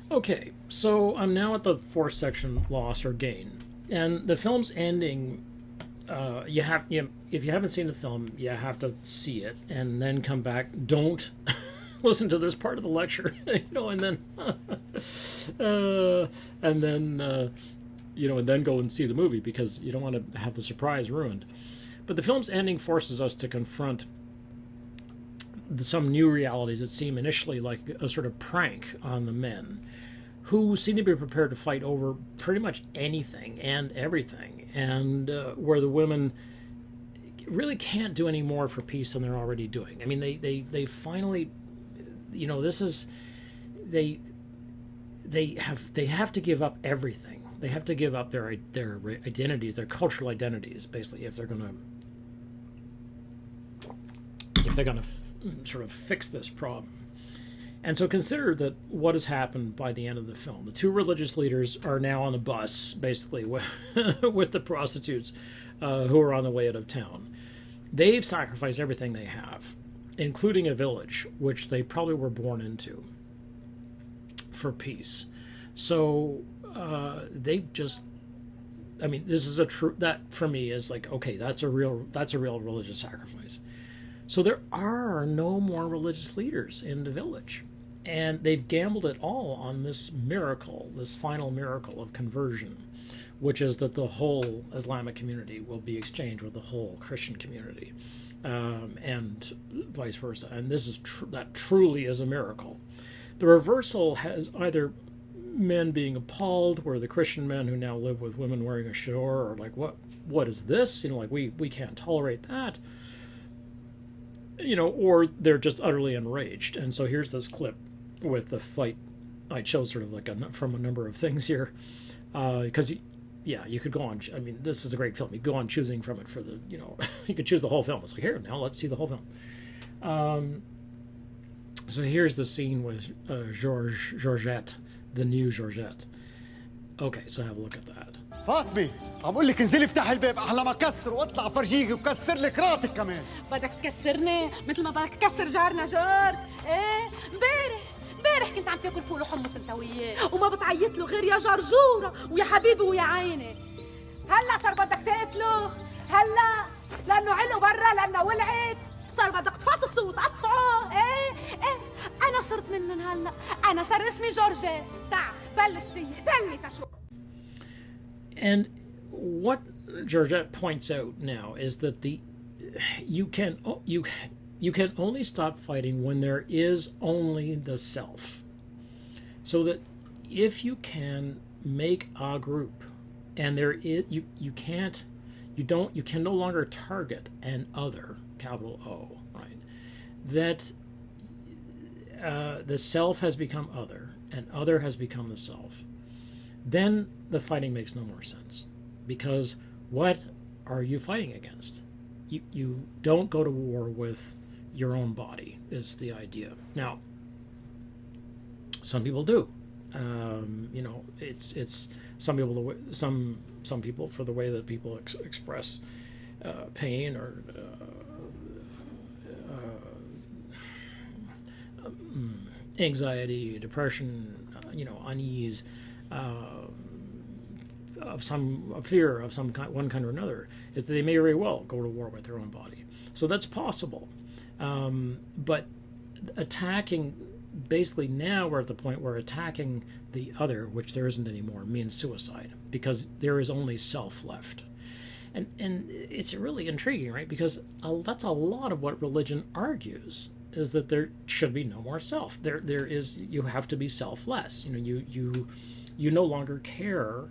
Okay, so I'm now at the fourth section, loss or gain, and the film's ending. If you haven't seen the film, you have to see it and then come back. Don't listen to this part of the lecture, and then and then and then go and see the movie because you don't want to have the surprise ruined. But the film's ending forces us to confront some new realities that seem initially like a sort of prank on the men, who seem to be prepared to fight over pretty much anything and everything, and where the women really can't do any more for peace than they're already doing. I mean, they finally, this is they have to give up everything. They have to give up their identities, their cultural identities, basically, if they're gonna sort of fix this problem. And so consider that what has happened by the end of the film. The two religious leaders are now on the bus, basically, with the prostitutes who are on the way out of town. They've sacrificed everything they have, including a village, which they probably were born into, for peace. So they've just... I mean, this is that for me is like, okay, that's a real religious sacrifice. So there are no more religious leaders in the village. And they've gambled it all on this miracle, this final miracle of conversion, which is that the whole Islamic community will be exchanged with the whole Christian community, and vice versa. And this is that truly is a miracle. The reversal has either men being appalled, where the Christian men who now live with women wearing a shore are like, what is this? We can't tolerate that. Or they're just utterly enraged. And so here's this clip with the fight. I chose sort of like from a number of things here, because you could go on. I mean, this is a great film. You go on choosing from it for the you could choose the whole film. It's like, here, now let's see the whole film. So here's the scene with Georgette, the new Georgette. Okay, so have a look at that. فاطمة عم اقول لك انزلي افتحي الباب احلى ما كسر واطلع فرجيكي وكسر لك راسك كمان. بدك تكسرني مثل ما بدك تكسر جارنا جورج. ايه امبارح كنت عم تاكل فول وحمص انت وياه وما بتعيط له غير يا جرجوره ويا حبيبي ويا عيني. هلا صار بدك تقتله؟ هلا لانه علقه برا لانه ولعت صار بدك تفصصه وتقطعه. ايه انا صرت منهم هلا. انا صار اسمي جورجيت. تعال بلش فيي اقتلني تشوف. And what Georgette points out now is that you can only stop fighting when there is only the self. So that if you can make a group, and there is you can no longer target an other, capital O, right? That the self has become other, and other has become the self. Then the fighting makes no more sense, because what are you fighting against? You don't go to war with your own body, is the idea. Now, some people do. It's some people for the way that people express pain or anxiety, depression, unease. Of some fear of some kind, one kind or another, is that they may very well go to war with their own body. So that's possible. But attacking, basically now we're at the point where attacking the other, which there isn't anymore, means suicide, because there is only self left. And it's really intriguing, right? Because that's a lot of what religion argues, is that there should be no more self. You have to be selfless. You no longer care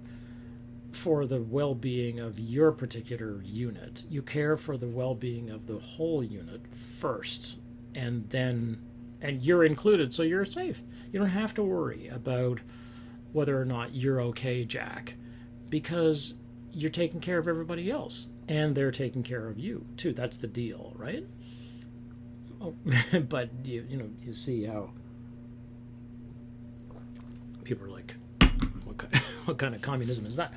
for the well-being of your particular unit. You care for the well-being of the whole unit first, and you're included, so you're safe. You don't have to worry about whether or not you're okay, Jack, because you're taking care of everybody else, and they're taking care of you too. That's the deal, right? Oh, but you see how people are like, what kind of communism is that?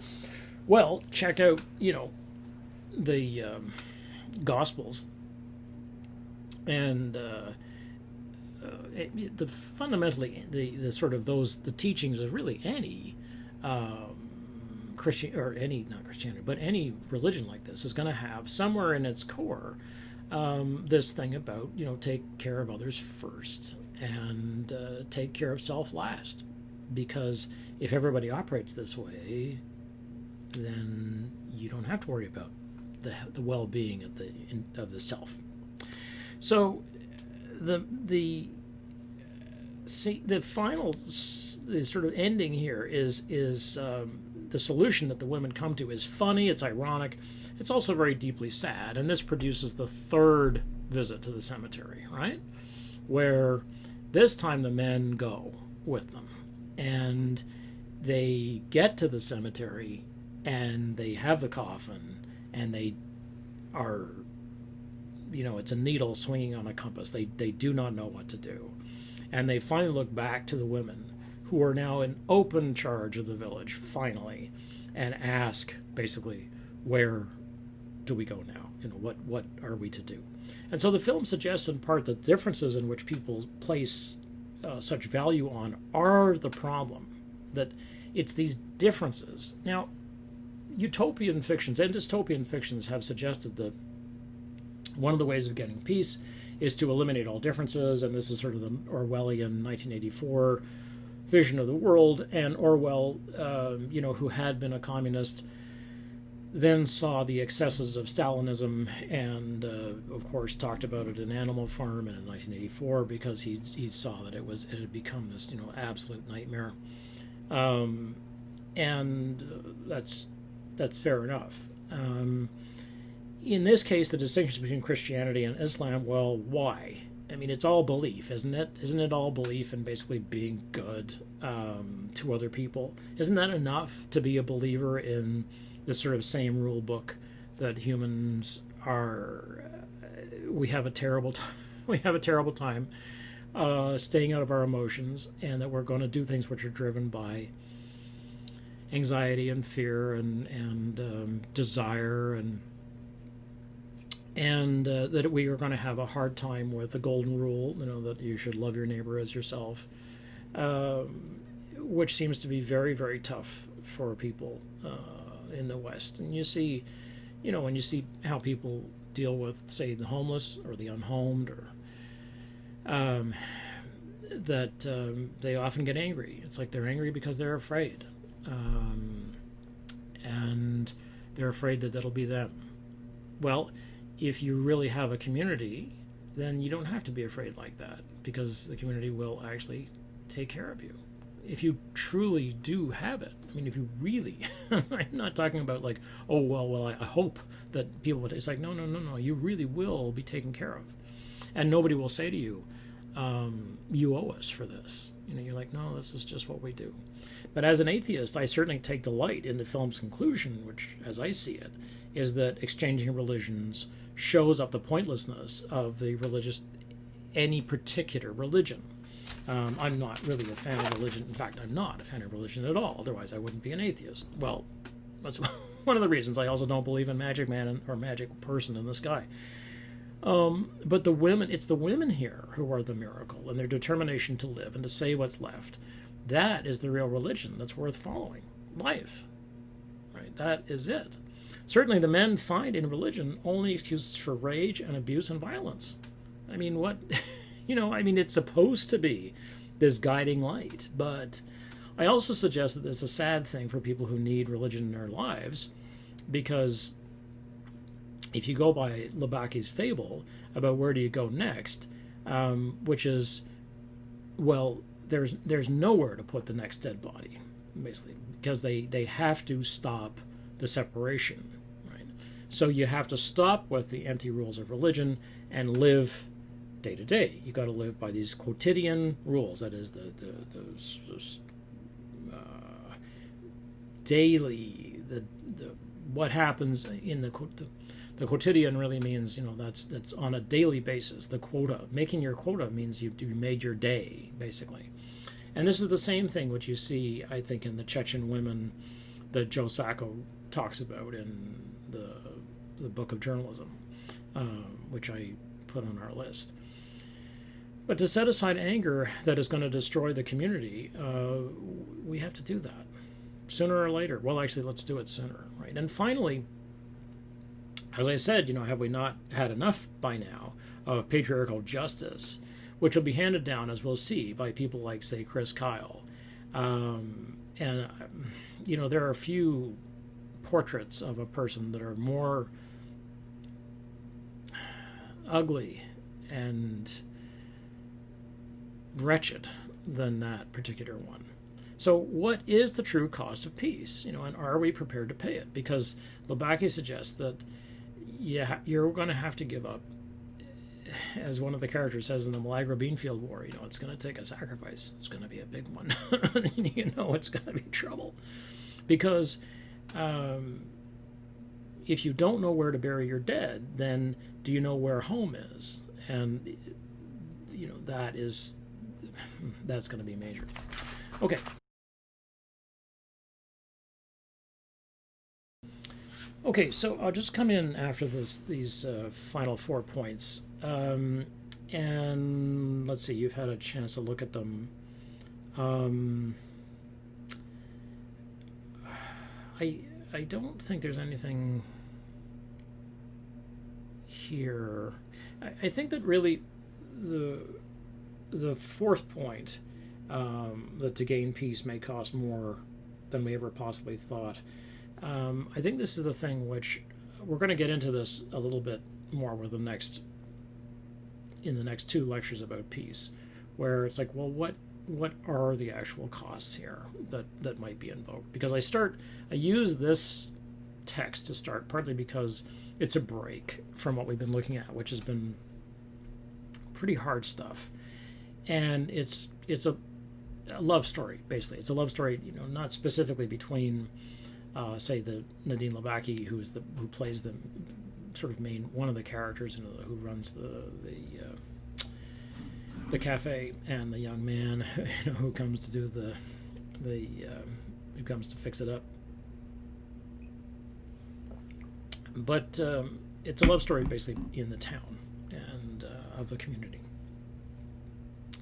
Well, check out, the Gospels, and fundamentally the sort of the teachings of really any Christian, or any, not Christianity, but any religion like this is going to have somewhere in its core this thing about, take care of others first and take care of self last. Because if everybody operates this way, then you don't have to worry about the well-being of the self. So the final sort of ending here is the solution that the women come to is funny, it's ironic, it's also very deeply sad, and this produces the third visit to the cemetery, right? Where this time the men go with them, and they get to the cemetery, and they have the coffin, and they are, it's a needle swinging on a compass. They do not know what to do. And they finally look back to the women, who are now in open charge of the village, finally, and ask, basically, where do we go now? What are we to do? And so the film suggests, in part, that differences in which people place such value on are the problem. That it's these differences. Now, utopian fictions and dystopian fictions have suggested that one of the ways of getting peace is to eliminate all differences, and this is sort of the Orwellian 1984 vision of the world. And Orwell, who had been a communist, then saw the excesses of Stalinism and, of course, talked about it in Animal Farm and in 1984 because he saw that it had become this, absolute nightmare. And that's fair enough. In this case, the distinction between Christianity and Islam, well, why? I mean, it's all belief, isn't it? Isn't it all belief in basically being good to other people? Isn't that enough to be a believer in this sort of same rule book that humans are? We have a terrible time staying out of our emotions, and that we're going to do things which are driven by anxiety and fear and desire, and that we are going to have a hard time with the golden rule, that you should love your neighbor as yourself, which seems to be very, very tough for people in the West. And you see, when you see how people deal with, say, the homeless or the unhomed, or that they often get angry. It's like they're angry because they're afraid. And they're afraid that that'll be them. Well, if you really have a community, then you don't have to be afraid like that, because the community will actually take care of you. If you truly do have it, I mean, if you really, I'm not talking about like, oh, well, I hope that people would, it's like, no, you really will be taken care of. And nobody will say to you, you owe us for this. You're like, no, this is just what we do. But as an atheist, I certainly take delight in the film's conclusion, which, as I see it, is that exchanging religions shows up the pointlessness of any particular religion. I'm not really a fan of religion. In fact, I'm not a fan of religion at all. Otherwise, I wouldn't be an atheist. Well, that's one of the reasons I also don't believe in magic man or magic person in the sky. But it's the women here who are the miracle, and their determination to live and to say what's left. That is the real religion that's worth following. Life. Right? That is it. Certainly the men find in religion only excuses for rage and abuse and violence. I mean, what... it's supposed to be this guiding light, but I also suggest that it's a sad thing for people who need religion in their lives, because if you go by Labaki's fable about where do you go next, which is, well, there's nowhere to put the next dead body, basically, because they have to stop the separation, right? So you have to stop with the empty rules of religion and live day to day. You got to live by these quotidian rules. That is the daily, the what happens in the quotidian really means, that's on a daily basis. The quota, making your quota means you made your day, basically. And this is the same thing which you see, I think, in the Chechen women that Joe Sacco talks about in the book of journalism, which I put on our list. But to set aside anger that is going to destroy the community, we have to do that sooner or later. Well, actually, let's do it sooner, right? And finally, as I said, have we not had enough by now of patriarchal justice, which will be handed down, as we'll see, by people like, say, Chris Kyle. There are a few portraits of a person that are more ugly and wretched than that particular one. So what is the true cost of peace? And are we prepared to pay it? Because Libaki suggests that you're going to have to give up. As one of the characters says in the Milagro Beanfield War, it's going to take a sacrifice. It's going to be a big one. It's going to be trouble. Because if you don't know where to bury your dead, then do you know where home is? And, that's going to be major. Okay. Okay, so I'll just come in after these final 4 points. And let's see, you've had a chance to look at them. I don't think there's anything here. I think that really the fourth point, that to gain peace may cost more than we ever possibly thought. I think this is the thing which we're going to get into this a little bit more with in the next 2 lectures about peace, where it's like, well, what are the actual costs here that might be invoked? Because I use this text to start, partly because it's a break from what we've been looking at, which has been pretty hard stuff, and it's a love story, basically. It's a love story, not specifically between say the Nadine Libaki, who plays the sort of one of the characters, who runs the cafe, and the young man, who comes to do who comes to fix it up. But it's a love story basically in the town and of the community.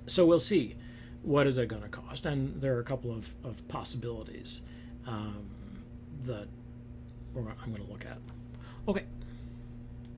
So we'll see what is it going to cost, and there are a couple of possibilities that I'm going to look at. Okay.